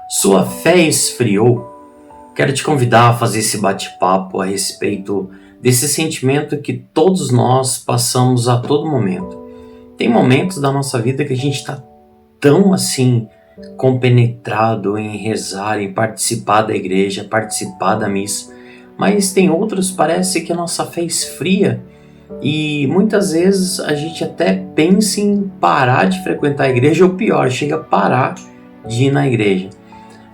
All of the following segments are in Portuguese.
Sua fé esfriou? Quero te convidar a fazer esse bate-papo a respeito desse sentimento que todos nós passamos a todo momento. Tem momentos da nossa vida que a gente está tão assim compenetrado em rezar, em participar da igreja, participar da missa, mas tem outros parece que a nossa fé esfria e muitas vezes a gente até pensa em parar de frequentar a igreja ou pior, chega a parar de ir na igreja.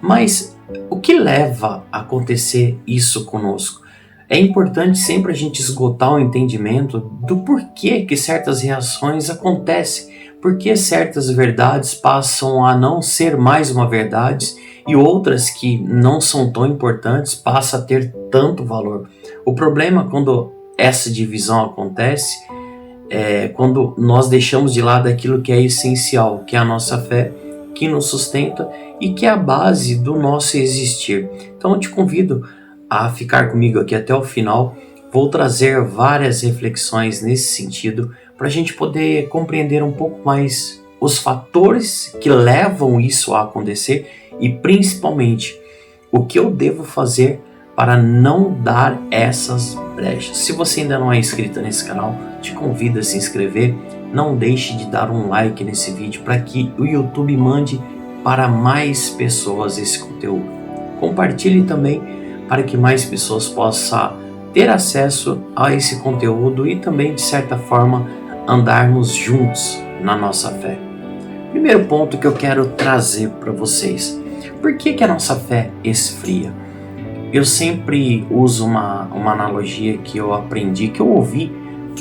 Mas o que leva a acontecer isso conosco? É importante sempre a gente esgotar o entendimento do porquê que certas reações acontecem, porque certas verdades passam a não ser mais uma verdade e outras que não são tão importantes passam a ter tanto valor. O problema quando essa divisão acontece é quando nós deixamos de lado aquilo que é essencial, que é a nossa fé, que nos sustenta e que é a base do nosso existir. Então eu te convido a ficar comigo aqui até o final. Vou trazer várias reflexões nesse sentido para a gente poder compreender um pouco mais os fatores que levam isso a acontecer e principalmente o que eu devo fazer para não dar essas brechas. Se você ainda não é inscrito nesse canal, te convido a se inscrever. Não deixe de dar um like nesse vídeo para que o YouTube mande para mais pessoas esse conteúdo. Compartilhe também para que mais pessoas possam ter acesso a esse conteúdo e também, de certa forma, andarmos juntos na nossa fé. Primeiro ponto que eu quero trazer para vocês. Por que a nossa fé esfria? Eu sempre uso uma analogia que eu aprendi, que eu ouvi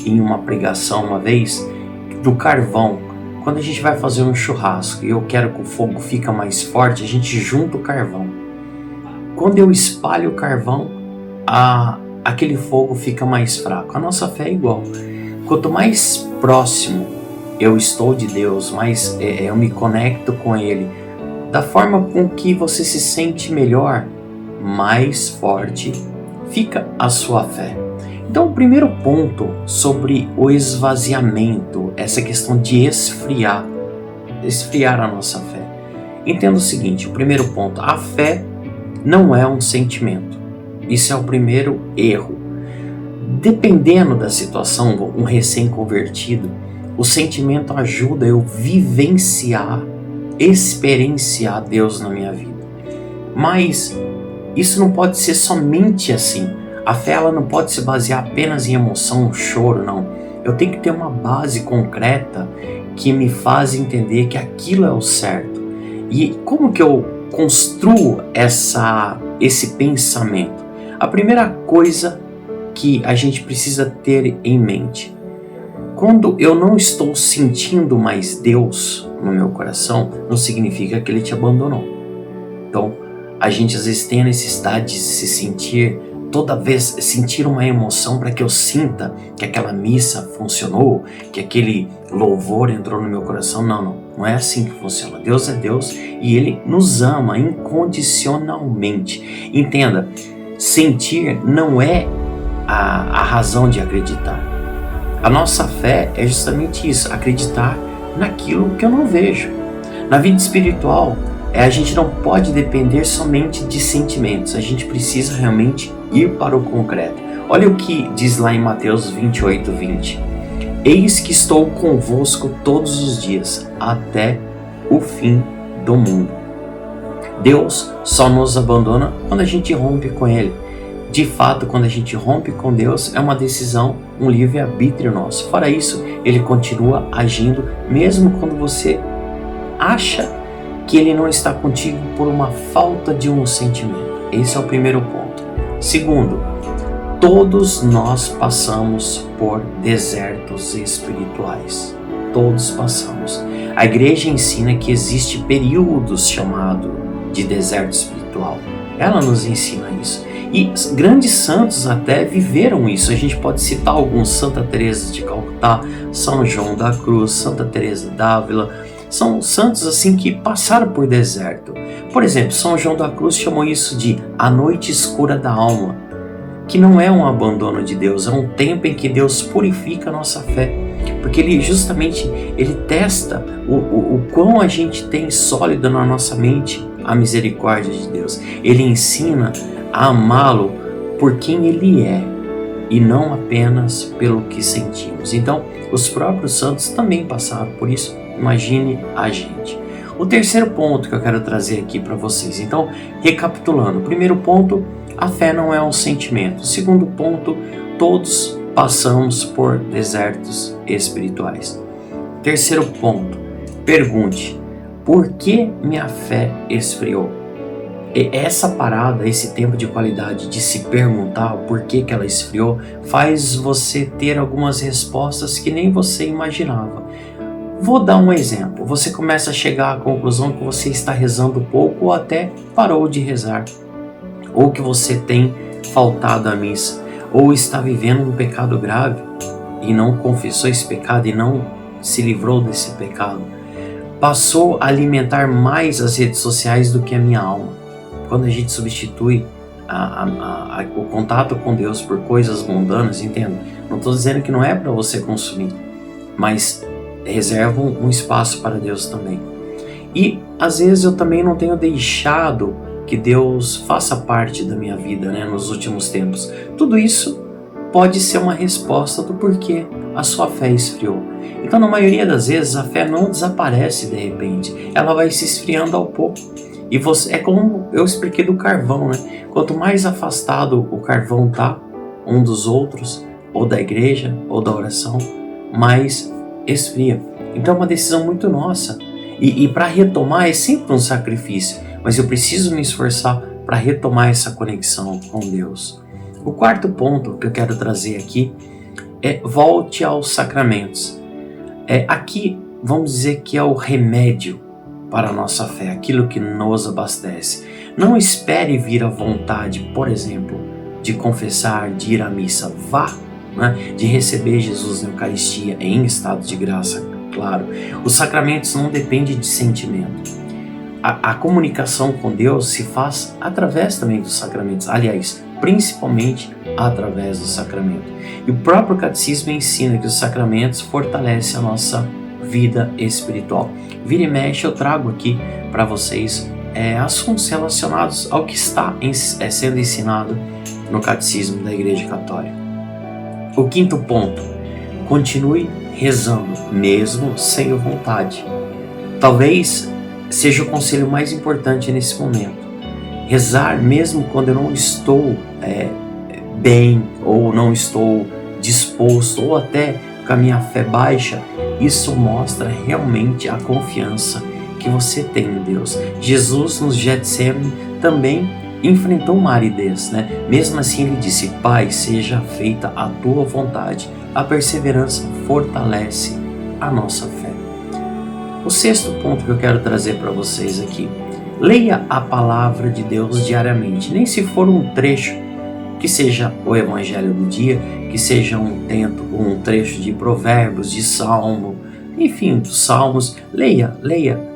em uma pregação uma vez, do carvão. Quando a gente vai fazer um churrasco e eu quero que o fogo fique mais forte, a gente junta o carvão. Quando eu espalho o carvão, aquele fogo fica mais fraco. A nossa fé é igual. Quanto mais próximo eu estou de Deus, mais eu me conecto com Ele, da forma com que você se sente melhor, mais forte fica a sua fé. Então, o primeiro ponto sobre o esvaziamento, essa questão de esfriar a nossa fé. Entenda o seguinte, o primeiro ponto, a fé não é um sentimento. Isso é o primeiro erro. Dependendo da situação, um recém-convertido, o sentimento ajuda eu vivenciar, experienciar Deus na minha vida. Mas isso não pode ser somente assim. A fé ela não pode se basear apenas em emoção, choro, não. Eu tenho que ter uma base concreta que me faz entender que aquilo é o certo. E como que eu construo esse pensamento? A primeira coisa que a gente precisa ter em mente: quando eu não estou sentindo mais Deus no meu coração, não significa que Ele te abandonou. Então, a gente às vezes tem a necessidade de se sentir, toda vez sentir uma emoção para que eu sinta que aquela missa funcionou, que aquele louvor entrou no meu coração. Não é assim que funciona. Deus é Deus e Ele nos ama incondicionalmente. Entenda, sentir não é a razão de acreditar. A nossa fé é justamente isso, acreditar naquilo que eu não vejo. Na vida espiritual, a gente não pode depender somente de sentimentos, a gente precisa realmente ir para o concreto. Olha o que diz lá em Mateus 28:20. Eis que estou convosco todos os dias, até o fim do mundo. Deus só nos abandona quando a gente rompe com Ele. De fato, quando a gente rompe com Deus, é uma decisão, um livre-arbítrio nosso. Fora isso, Ele continua agindo, mesmo quando você acha que Ele não está contigo por uma falta de um sentimento. Esse é o primeiro ponto. Segundo, todos nós passamos por desertos espirituais. Todos passamos. A igreja ensina que existe períodos chamados de deserto espiritual. Ela nos ensina isso. E grandes santos até viveram isso. A gente pode citar alguns: Santa Teresa de Calcutá, São João da Cruz, Santa Teresa d'Ávila. São santos assim que passaram por deserto. Por exemplo, São João da Cruz chamou isso de a noite escura da alma, que não é um abandono de Deus, é um tempo em que Deus purifica a nossa fé, porque Ele justamente testa o quão a gente tem sólido na nossa mente a misericórdia de Deus. Ele ensina a amá-lo por quem Ele é e não apenas pelo que sentimos. Então, os próprios santos também passaram por isso. Imagine a gente. O terceiro ponto que eu quero trazer aqui para vocês. Então, recapitulando. O primeiro ponto, a fé não é um sentimento. O segundo ponto, todos passamos por desertos espirituais. Terceiro ponto, pergunte, por que minha fé esfriou? E essa parada, esse tempo de qualidade de se perguntar o porquê que ela esfriou, faz você ter algumas respostas que nem você imaginava. Vou dar um exemplo. Você começa a chegar à conclusão que você está rezando pouco ou até parou de rezar, ou que você tem faltado à missa, ou está vivendo um pecado grave e não confessou esse pecado e não se livrou desse pecado. Passou a alimentar mais as redes sociais do que a minha alma. Quando a gente substitui o contato com Deus por coisas mundanas, entenda, não estou dizendo que não é para você consumir, mas reserva um espaço para Deus também. E às vezes eu também não tenho deixado que Deus faça parte da minha vida, nos últimos tempos. Tudo isso pode ser uma resposta do porquê a sua fé esfriou. Então, na maioria das vezes, a fé não desaparece de repente, ela vai se esfriando ao pouco. E você, é como eu expliquei do carvão, Quanto mais afastado o carvão está um dos outros, ou da igreja, ou da oração, mais esfria. Então é uma decisão muito nossa. E para retomar é sempre um sacrifício, mas eu preciso me esforçar para retomar essa conexão com Deus. O quarto ponto que eu quero trazer aqui é volte aos sacramentos. Aqui vamos dizer que é o remédio para a nossa fé, aquilo que nos abastece. Não espere vir à vontade, por exemplo, de confessar, de ir à missa. Vá, de receber Jesus na Eucaristia em estado de graça, claro. Os sacramentos não dependem de sentimento. A comunicação com Deus se faz através também dos sacramentos. Aliás, principalmente através do sacramento. E o próprio catecismo ensina que os sacramentos fortalecem a nossa vida espiritual. Vira e mexe, eu trago aqui para vocês assuntos relacionados ao que está sendo ensinado no catecismo da Igreja Católica. O quinto ponto, continue rezando, mesmo sem vontade. Talvez seja o conselho mais importante nesse momento. Rezar mesmo quando eu não estou bem, ou não estou disposto, ou até com a minha fé baixa, isso mostra realmente a confiança que você tem em Deus. Jesus no Getsemane também enfrentou uma aridez, Mesmo assim ele disse, Pai, seja feita a tua vontade. A perseverança fortalece a nossa fé. O sexto ponto que eu quero trazer para vocês aqui, leia a palavra de Deus diariamente, nem se for um trecho, que seja o evangelho do dia, que seja um trecho de provérbios, de salmo, enfim, dos salmos. Leia,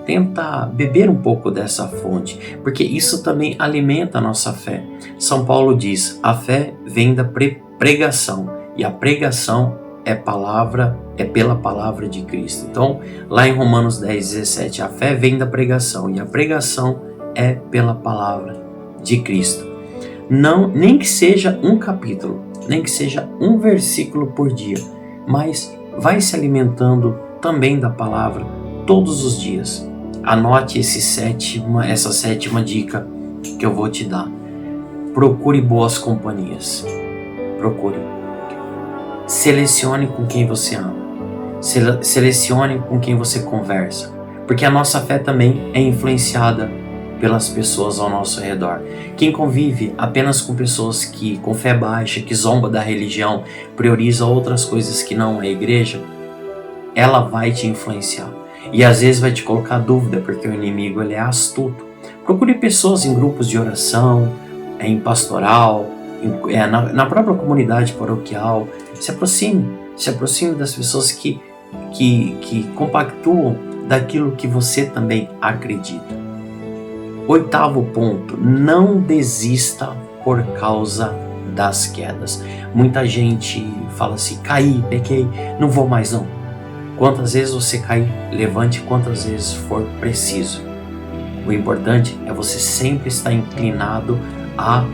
tenta beber um pouco dessa fonte, porque isso também alimenta a nossa fé. São Paulo diz, a fé vem da pregação, e a pregação é pela palavra de Cristo. Então, lá em Romanos 10:17, a fé vem da pregação, e a pregação é pela palavra de Cristo. Não, nem que seja um capítulo, nem que seja um versículo por dia, mas vai se alimentando também da palavra todos os dias. Anote essa sétima dica que eu vou te dar. Procure boas companhias. Procure. Selecione com quem você ama. Selecione com quem você conversa. Porque a nossa fé também é influenciada pelas pessoas ao nosso redor. Quem convive apenas com pessoas que com fé baixa, que zomba da religião, prioriza outras coisas que não a igreja, ela vai te influenciar. E às vezes vai te colocar dúvida, porque o inimigo ele é astuto. Procure pessoas em grupos de oração, em pastoral, na própria comunidade paroquial. Se aproxime das pessoas que compactuam daquilo que você também acredita. Oitavo ponto, não desista por causa das quedas. Muita gente fala assim, caí, pequei, não vou mais não. Quantas vezes você cair, levante quantas vezes for preciso. O importante é você sempre estar inclinado a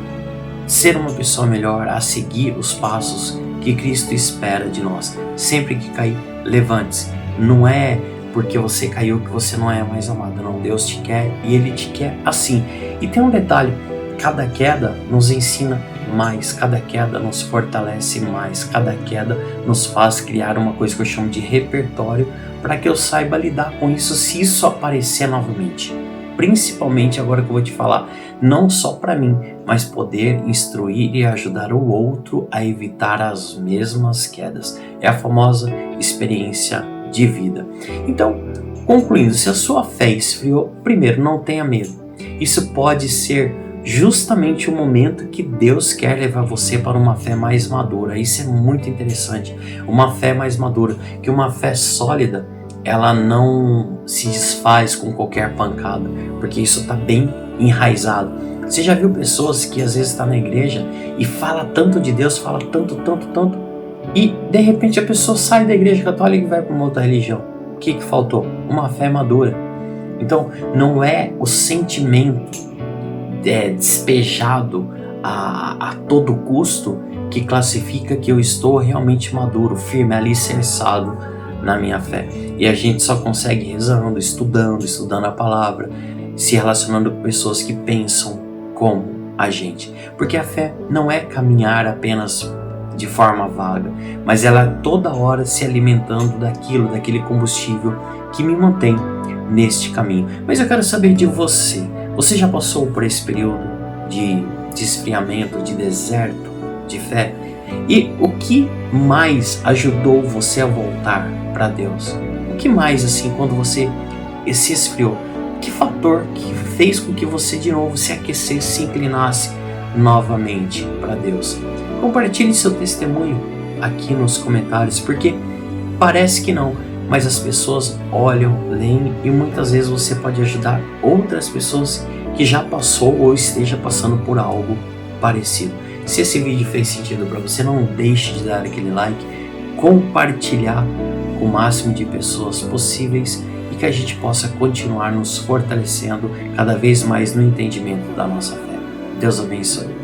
ser uma pessoa melhor, a seguir os passos que Cristo espera de nós. Sempre que cair, levante-se. Não é porque você caiu que você não é mais amado, não. Deus te quer e Ele te quer assim. E tem um detalhe, cada queda nos ensina mais, cada queda nos fortalece mais, cada queda nos faz criar uma coisa que eu chamo de repertório para que eu saiba lidar com isso se isso aparecer novamente. Principalmente agora que eu vou te falar, não só para mim, mas poder instruir e ajudar o outro a evitar as mesmas quedas. É a famosa experiência de vida. Então, concluindo, se a sua fé esfriou, primeiro, não tenha medo. Isso pode ser justamente o momento que Deus quer levar você para uma fé mais madura. Isso é muito interessante. Uma fé mais madura, que uma fé sólida, ela não se desfaz com qualquer pancada, porque isso está bem enraizado. Você já viu pessoas que às vezes estão na igreja e fala tanto de Deus, fala tanto, e de repente a pessoa sai da igreja católica e vai para uma outra religião. O que faltou? Uma fé madura. Então não é o sentimento despejado a todo custo que classifica que eu estou realmente maduro, firme, alicerçado na minha fé. E a gente só consegue rezando, estudando a palavra, se relacionando com pessoas que pensam como a gente. Porque a fé não é caminhar apenas de forma vaga, mas ela toda hora se alimentando daquele combustível que me mantém neste caminho. Mas eu quero saber de você. Você já passou por esse período de esfriamento, de deserto, de fé? E o que mais ajudou você a voltar para Deus? O que mais, assim, quando você se esfriou? Que fator que fez com que você de novo se aquecesse, se inclinasse novamente para Deus? Compartilhe seu testemunho aqui nos comentários, porque parece que não, mas as pessoas olham, leem e muitas vezes você pode ajudar outras pessoas que já passou ou esteja passando por algo parecido. Se esse vídeo fez sentido para você, não deixe de dar aquele like, compartilhar com o máximo de pessoas possíveis e que a gente possa continuar nos fortalecendo cada vez mais no entendimento da nossa fé. Deus abençoe.